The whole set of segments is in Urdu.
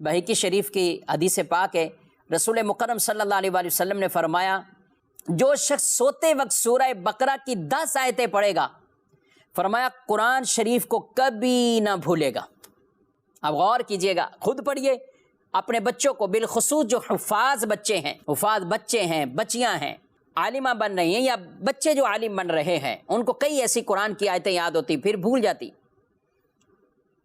بہقی شریف کی حدیث پاک ہے، رسول مکرم صلی اللہ علیہ وآلہ وسلم نے فرمایا جو شخص سوتے وقت سورہ بقرہ کی 10 آیتیں پڑھے گا، فرمایا قرآن شریف کو کبھی نہ بھولے گا۔ اب غور کیجئے گا، خود پڑھیے، اپنے بچوں کو، بالخصوص جو حفاظ بچے ہیں، بچیاں ہیں، عالمہ بن رہی ہیں یا بچے جو عالم بن رہے ہیں، ان کو کئی ایسی قرآن کی آیتیں یاد ہوتی پھر بھول جاتی،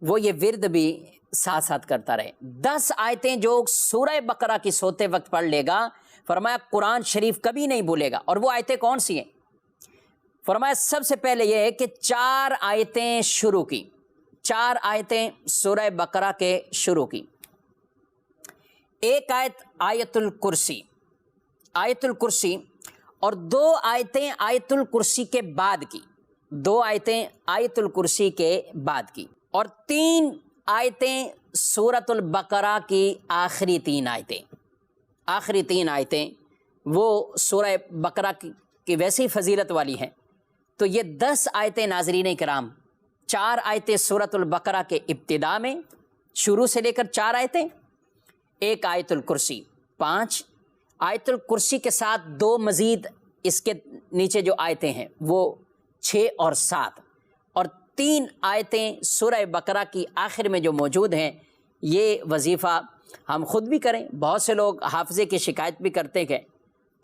وہ یہ ورد بھی ساتھ ساتھ کرتا رہے۔ 10 آیتیں جو سورہ بقرہ کی سوتے وقت پڑھ لے گا، فرمایا قرآن شریف کبھی نہیں بھولے گا۔ اور وہ آیتیں کون سی ہیں؟ فرمایا سب سے پہلے یہ ہے کہ 4 آیتیں شروع کی، 4 آیتیں سورہ بقرہ کے شروع کی۔ ایک آیت آیت الکرسی، آیت الکرسی، اور 2 آیتیں آیت الکرسی کے بعد کی، 2 آیتیں آیت الکرسی کے بعد کی، اور 3 آیتیں سورۃ البقرہ کی آخری 3 آیتیں، آخری 3 آیتیں وہ سورہ بقرہ کی ویسی فضیلت والی ہیں۔ تو یہ 10 آیتیں ناظرین کرام، 4 آیتیں سورۃ البقرہ کے ابتدا میں، شروع سے لے کر 4 آیتیں، ایک آیت الکرسی، 5 آیت الکرسی کے ساتھ 2 مزید اس کے نیچے جو آیتیں ہیں وہ 6 اور 7، اور 3 آیتیں سورہ بقرہ کی آخر میں جو موجود ہیں۔ یہ وظیفہ ہم خود بھی کریں، بہت سے لوگ حافظے کی شکایت بھی کرتے ہیں،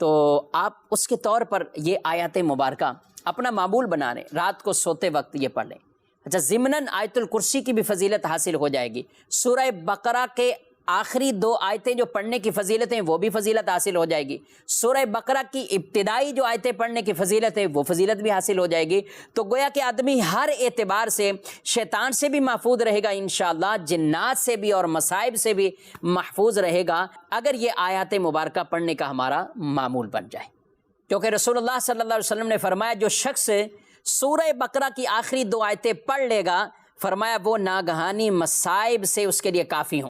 تو آپ اس کے طور پر یہ آیات مبارکہ اپنا معمول بنا لیں، رات کو سوتے وقت یہ پڑھ لیں۔ اچھا، ضمناً آیت الکرسی کی بھی فضیلت حاصل ہو جائے گی، سورہ بقرہ کے آخری 2 آیتیں جو پڑھنے کی فضیلت ہیں وہ بھی فضیلت حاصل ہو جائے گی، سورہ بقرہ کی ابتدائی جو آیتیں پڑھنے کی فضیلت ہے وہ فضیلت بھی حاصل ہو جائے گی۔ تو گویا کہ آدمی ہر اعتبار سے شیطان سے بھی محفوظ رہے گا انشاءاللہ، جنات سے بھی اور مصائب سے بھی محفوظ رہے گا، اگر یہ آیات مبارکہ پڑھنے کا ہمارا معمول بن جائے۔ کیونکہ رسول اللہ صلی اللہ علیہ وسلم نے فرمایا جو شخص سورہ بقرہ کی آخری 2 آیتیں پڑھ لے گا، فرمایا وہ ناگہانی مصائب سے اس کے لیے کافی ہوں۔